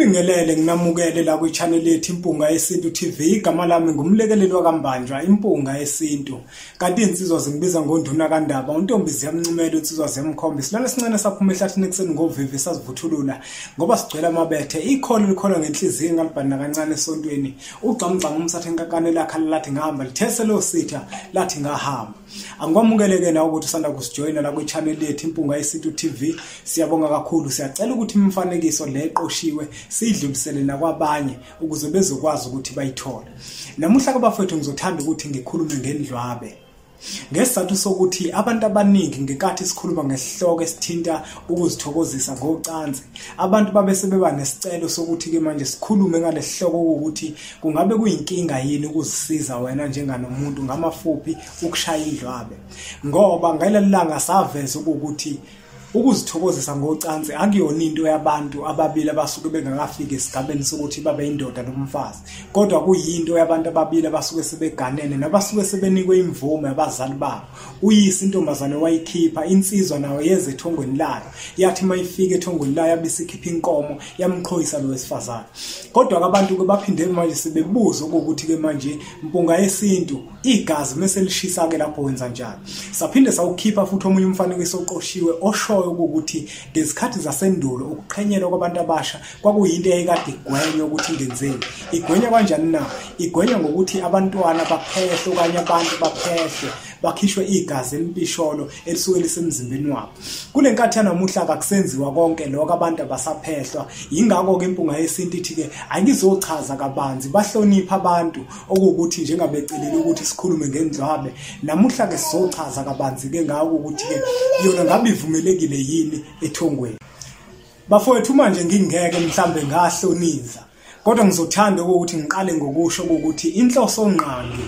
Ngibingelele nginamukele la ku channel yethu Impunga Yesintu TV. Igama lami ngumlekeleli waKambanjwa Impunga Yesintu. Kanti insizwa zingibiza ngonduna kaNdaba, untombizi yamncumela insizwa zemkhombe. Silana sincane saphuma ehlathini ekseni ngovivi sazivuthulula ngoba sigcwele amabethe. Ikhona likhona ngenhliziyo ngalibhana kancane esontweni. Ugcamgcama umsathe enkakane lakhe lathi ngihamba lithese lo sitha lathi ngahamba. Angikwamukeleke na ukuthi usanda kusijoyina la ku channel yethu Impunga Yesintu TV. Siyabonga kakhulu, siyacela ukuthi imfanekiso le eqoshiwe sidlulisele nakwabanye ukuze bezokwazi ukuthi bayithole. Namuhla kubafethu ngizothanda ukuthi ngikhulume ngendlwabe. Ngesizathu sokuthi abantu abaningi ngekathi sikhuluma ngesihloko esithinta ukuzithokozisa ngocansi, abantu babese beba nesicelo sokuthi ke manje sikhulume ngalesihloko ukuthi kungabe kuyinkinga yini ukuzisiza wena njenganomuntu ngamafuphi ukushaya indlwabe. Ngoba ngalelanga saveza ukuthi ukuzithokozisa ngocansi akuyona into yabantu ababili abasuke bengakafika esigabeni sokuthi babe indoda nomfazi, kodwa kuyinto yabantu ababili abasuke sebeganene nabasuke sebenikwe imvume abazali babo. Uyise intombazane wayikhipha, insizwa nayo yeze ethongweni layo, yathi mayifika ethongweni layo abisikhipha inkomo yamqhoyisa lo wesifazane. Kodwa abantu ke baphinde manje sebebuza ukuthi ke manje Impunga Yesintu igazi mase lishisa ke lapho wenza njani. Saphinde sawukhipha futhi omunye umfanekiso oqoshiwe osho ukuthi ngezikhathi zasendulo ukuqhenyelwa kwabantu abasha kwakuyinto eyayikade igwenywa ukuthi ingenzeki. Igwenywa kanjani na? Igwenywa ngokuthi abantwana baphehlwe okanye abantu baphehlwe, bakhishwe igazi empisholo elisuke lisemzimbeni wabo. Kule nkathi yanamuhla akusenziwa konke lokho, abantu abasaphehlwa. Yingakho ke Impunga Yesintu ithi ke angizochaza kabanzi bahlonipha abantu okuthi njengabecelile ukuthi sikhulume ngendlwabe. Namuhla ke sizochaza kabanzi ke ngawo ukuthi ke yona ngabe ivumelekile yini ethongweni. Bafowethu manje ngingeke mhlambe ngahloniza, kodwa ngizothanda ukuthi ngiqale ngokusho ukuthi inhloso nqangi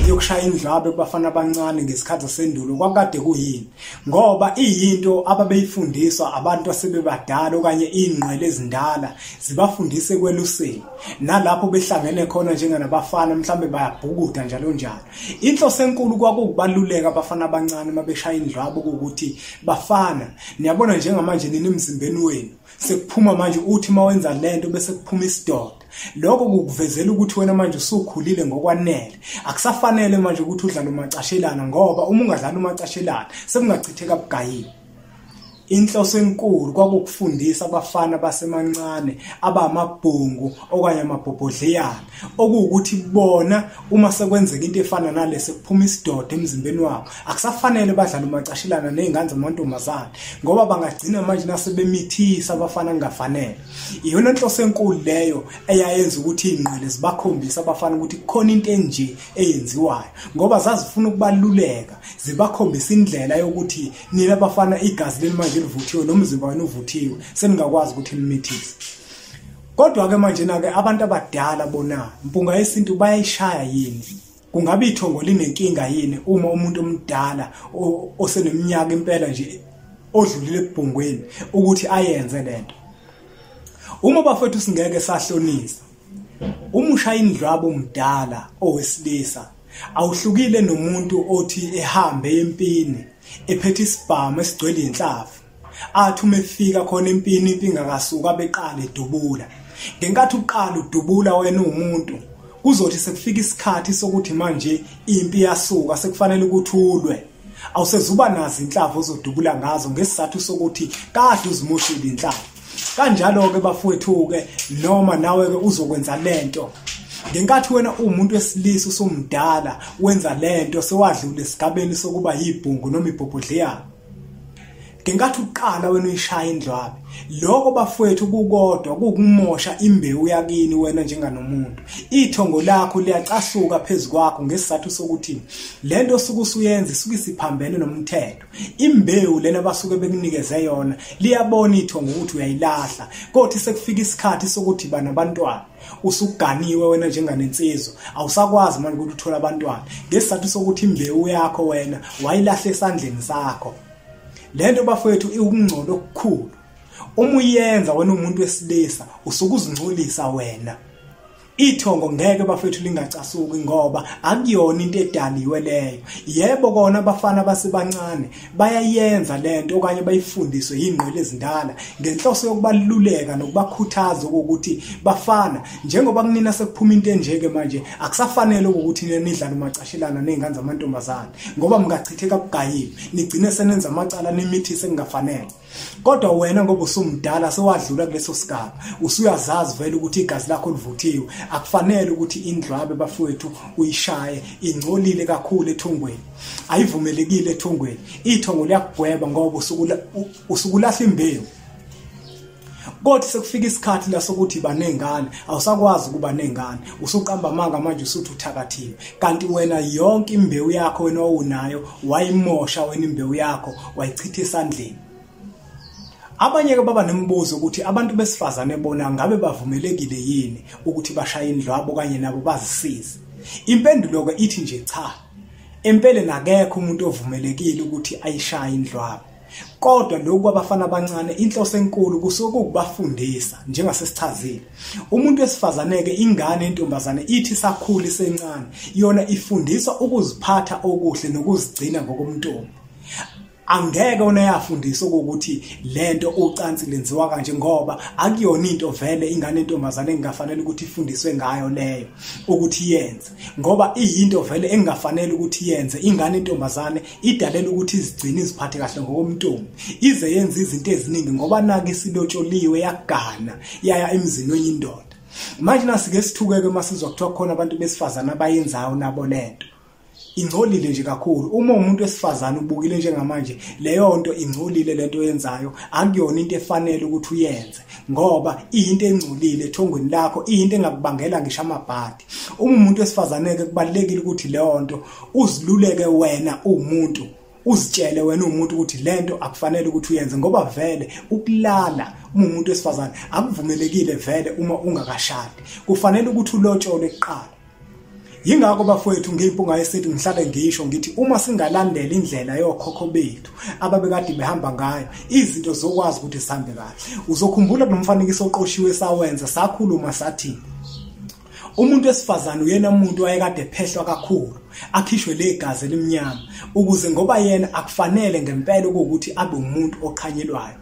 yokushaya indlwabe kubafana abancane ngesikhathi sendulo kwakade kuyini, ngoba iyinto ababeyifundiswa abantu asebebadala okanye ingqwele ezindala zibafundise kweluseni, nalapho behlangene khona njenganabafana mhlambe bayabhukuda njalo njalo. Inhloso enkulu kwakubaluleka abafana abancane mabeshaya indlwabe ukuthi bafana niyabona njengamanje nini emzimbeni wenu sekuphuma manje uthi mawenza lento bese kuphuma isidoda. Lokho kukuvezela ukuthi wena manje usukhulile ngokwanele, akusafanele manje ukuthi udlale umacashelana, ngoba uma ungadlala umacashelana sekungachitheka bugayini. Inhloso enkulu kwakufundisa abafana basemancane abamabhungu okanye amabhobhodleyana okuwukuthi bona uma sekwenzeka into efana nalese kuphuma isidoda emzimbeni wabo akusafanele badlale umacashelana nezingane zamantombazane, ngoba bangagcina manje nasebemithisa abafana kungafanele. Iyona inhloso enkulu leyo eyayenza ukuthi ingqele zibakhombisa abafana ukuthi kukhona into enje eyenziwayo, ngoba zazifuna ukubaluleka, zibakhombisa indlela yokuthi nina abafana igazi leli manje livuthiwe nomzimba wenu uvuthiwe seningakwazi ukuthi nimithise. Kodwa ke manje na ke abantu abadala bona Impunga Yesintu bayayishaya yini? Kungabe ithongo linenkinga yini uma umuntu omdala oseneminyaka impela nje odlulile ebhungweni ukuthi ayenze lento? Uma bafethu singeke sahlonisa, uma ushaya indlwabe umdala owesilisa awuhlukile nomuntu othi ehambe empini ephethe isibhamu esigcwele inhlavu, athi uma efika khona empini impinga kasuka beqala edubula. Ngenkathi uqala udubula wena umuntu kuzothi sekufika isikhathi sokuthi manje impi yasuka sekufanele ukuthi ulwe, awusezuba nazo inhlavu ozodubula ngazo ngesizathu sokuthi kade uzimoshile inhlavu. Kanjalo ke bafowethu ke noma nawe ke uzokwenza lento ngenkathi wena umuntu wesilisa usumdala wenza lento sewadlula esigabeni sokuba yibhungu noma ibhobhodleyana. Ngenkathi uqala wena uyishaya indlwabe, lokho bafowethu kukodwa kukumosha imbewu yakini wena njenganomuntu. Ithongo lakho liyacasuka phezukwakho ngesizathu sokuthi lento sukusuyenza isuke siphambene nomthetho. Imbewu lena basuke bekunikeze yona liyabona ithongo ukuthi uyayilahla, kodwa sekufika isikhathi sokuthi banabantwana usuganiwe wena njenganensizwa awusakwazi manje ukuthi uthola abantwana ngesizathu sokuthi imbewu yakho wena wayilahle esandleni sakho. Lento bafowethu iwungcono okukhulu. Uma uyenza wena umuntu wesilisa usukuzingcolisa wena. Ithongo ngeke bafethu lingacasuki ngoba akuyona into edaliwe leyo. Yebo kona abafana basebancane bayayenza lento okanye bayifundiswe ingqondo ezindala ngenhloso yokubaluleka nokubakhuthaza ukuthi bafana njengoba kunina sekuphuma into enjeke manje akusafanele ukuthi nidlale umacashelana nezingane zamantombazane ngoba mngachithe kabugayiwe nigcine senenza amacala nemithisi engafanele. Kodwa wena ngoba usumdala sewadlula kuleso sigaba usuyazazi vele ukuthi igazi lakho livuthiwe akufanele ukuthi indlwabe bafowethu uyishaye ingcolile kakhulu ethongweni ayivumelekile ethongweni. Ithongo liyakugweba ngoba usukulahla imbewu. Kodwa sekufika isikhathi la sokuthi banengane awusakwazi ukuba nengane usuqamba amanga manje usuthi uthakathiwe kanti wena yonke imbewu yakho wena owunayo wayimosha wena imbewu yakho wayichitha esandleni. Abanye ke baba nemibuzo ukuthi abantu besifazane bona ngabe bavumelekile yini ukuthi bashaye indlwabo kanye nabo bazisize. Impendulo ke ithi nje cha. Empela nakekho umuntu ovumelekile ukuthi ayishaye indlwabo. Kodwa lokhu abafana abancane inhloso enkulu kusuke ukubafundisa njengasesichazile. Umuntu wesifazane ke ingane entombazane ithi sakhula isencane yona ifundiswa ukuziphatha okuhle nokuzigcina ngokomntombi. Angeke wona yafundiswa ukuthi lento ucansi lenziwa kanje ngoba akuyona into vele ingane entombazane engafanele ukuthi ifundiswe ngayo leyo ukuthi yenze ngoba iyinto vele engafanele ukuthi yenze. Ingane entombazane idalela ukuthi izigcine iziphathe kahle ngokomntombi ize yenza izinto eziningi ngoba nake isilotsholiwe yagana yaya emzini oyindoda. Manje nasike sithukeke masizwa kuthiwa khona abantu besifazana abayenzayo nabo lento ingcolile nje kakhulu. Uma umuntu wesifazane ubukile njengamanje leyo nto ingcolile lento oyenzayo akuyona into efanele ukuthi uyenze ngoba into engcolile ethongweni lakho into engakubangela ngisho amabhadi. Uma umuntu wesifazane ke kubalekile ukuthi leyo nto uziluleke wena umuntu uzitshele wena umuntu ukuthi lento akufanele ukuthi uyenze ngoba vele ukulala umuntu wesifazane akuvumelekile vele uma ungakashadi kufanele ukuthi ulotshole kuqala. Yingakho bafowethu ngeimpunga yesintu ngihlale ngisho ngithi uma singalandela indlela yokhokho bethu ababekade behamba ngayo izinto zokwazi ukuthi sihambe kahle. Uzokhumbula nomfanekiso oqoshiwe sawenza sakhuluma sathi umuntu wesifazane uyena umuntu wayekade phehlwa kakhulu akhishwe legazi elimnyama ukuze ngoba yena akufanele ngempela ukuthi abe umuntu oqhanyelwayo.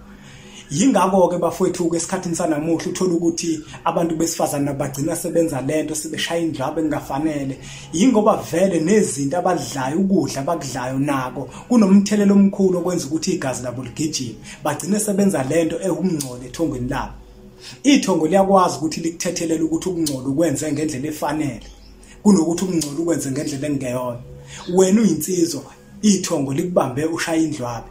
Yingakho ke bafowethu kwesikhathini sanamuhla uthola ukuthi abantu besifazana bagcina sebenza lento sebeshaya indlwabe engafanele yingoba vele nezinto abadlayo ukudla abakudlayo nako kunomthelelo omkhulu okwenza ukuthi igazi labo ligijime bagcina sebenza lento ehumngcole ethongweni labo. Ithongo liyakwazi ukuthi likuthethelele ukuthi ukungcola ukwenze ngendlela efanele kunokuthi ukungcola ukwenze ngendlela engeyona. Wena uyinsizwa ithongo likubambe ushaya indlwabe.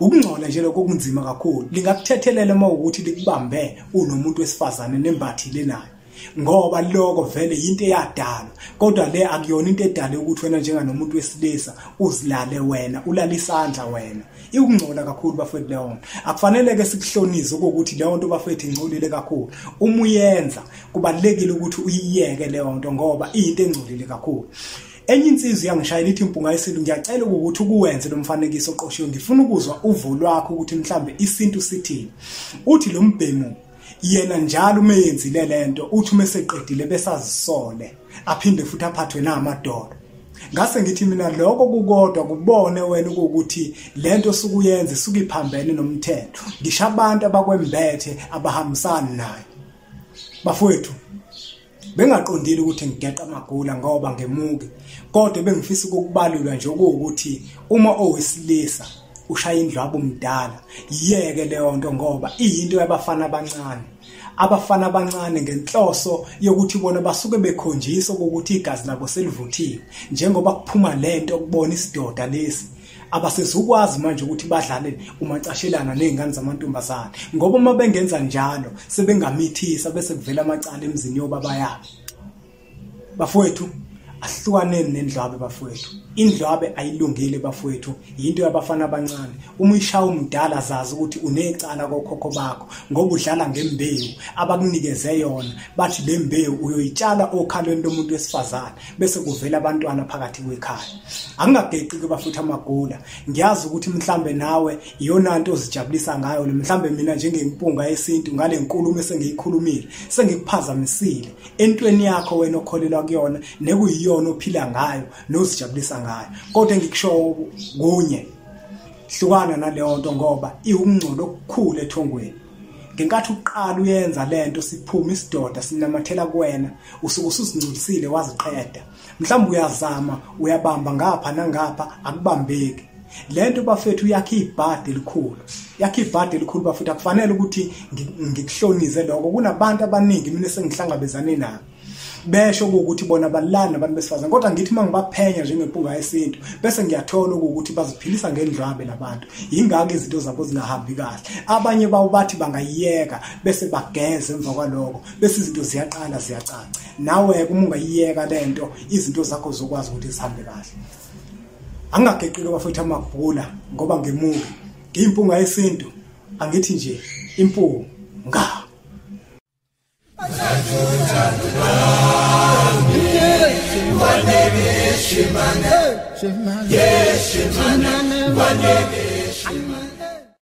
Ukungcola nje lokho kunzima kakhulu lingakuthethelela uma ukuthi likubambe unomuntu wesifazane nembathile nayo ngoba lokho vele into eyadala kodwa le akuyona into edala ukuthi wena njenganomuntu wesilisa uzilale wena ulala isandla wena. Ikungcola kakhulu bafethu leyo akufanele ke sikuhlonise ukuthi leyo nto bafethu ingcolile kakhulu. Uma uyenza kubalekile ukuthi uyiyeke leyo nto ngoba into engcolile kakhulu. Enye insizwe yangishayela ithi impunga yesintu ngiyacela ukuthi ukuwenze lo mfanekiso oqoshiwe ngifuna ukuzwa uvo lwakho ukuthi mhlambe isintu sithini. Uthi lo mbhemu yena njalo uma yenzile lento uthi uma seqedile besazisole aphinde futhi aphathwe namadolo. Ngase ngithi mina lokho kukodwa kubone wena ukuthi lento sukuyenza sukuyiphambene nomthetho ngisho abantu abakwembethe abahambisana nayo. Bafowethu bengaqondile ukuthi ngigeqa amagula ngoba ngemuke kodwa bengifisa ukubalula nje ukuthi uma owesilisa ushaya indlwabu umdala yeke leyo nto ngoba iyinto yabafana abancane. Abafana abancane ngenhloso yokuthi bona basuke bekhonjiswa ukuthi igazi labo selivuthiwe njengoba kuphuma lento kubona isidoda lesi abasezukwazi manje ukuthi badlale umacashelana nezingane zamantombazane ngoba uma bengenza njalo sebengamithisa bese kuvela amacala emzini yobaba yabo. Bafowethu Ahlukaneni nendlwabe bafowethu. Indlwabe ayilungile bafowethu, into yabafana abancane. Uma uyishaya umdala zazi ukuthi unecala kokhokho bakho ngoba udlala ngembewu abakunikeze yona. Bathi le mbewu uyoyitshala okhalweni lomuntu wesifazane bese kuvela abantwana phakathi kwekhaya. Angingageqiki bafowethu amagula. Ngiyazi ukuthi mhlambe nawe iyona into ozijabulisa ngayo le mhlambe mina njengempunga yesintu ngale nkulumo esengiyikhulumile sengikuphazamisile entweni yakho wena okholelwa kuyona nekuyiyona ophila ngayo nozijabulisa ngayo. Kodwa ngikusho kunye hlukana naleyo nto ngoba iwungcono okukhulu ethongweni. Ngenkathi uqala uyenza lento siphuma isidoda sinamathela kuwena usuke usuzingcolisile waziqeda. Mhlawumbe uyazama uyabamba ngapha nangapha akubambeki. Lento bafethu yakhe ibhadi elikhulu. Yakhe ibhadi elikhulu bafethu akufanele ukuthi ngikuhlonize lokho. Kunabantu abaningi mina sengihlangabezane nabo. Besho ukuthi bona balana abantu besifazane kodwa ngithi mangibaphenya njengempunga yesintu bese ngiyathola ukuthi baziphilisa ngendlwabe labantu. Ingakho izinto zabo zingahambi kahle. Abanye bawo bathi bangayiyeka bese bageze emva kwaloko bese izinto ziyaqala ziyacaca. Nawe uma ungayiyeka lento izinto zakho zokwazi ukuthi zihambe kahle. Angageqiki bafethu amabhula ngoba ngemuvi ngimpunga yesintu angithi nje impunga. Shimane,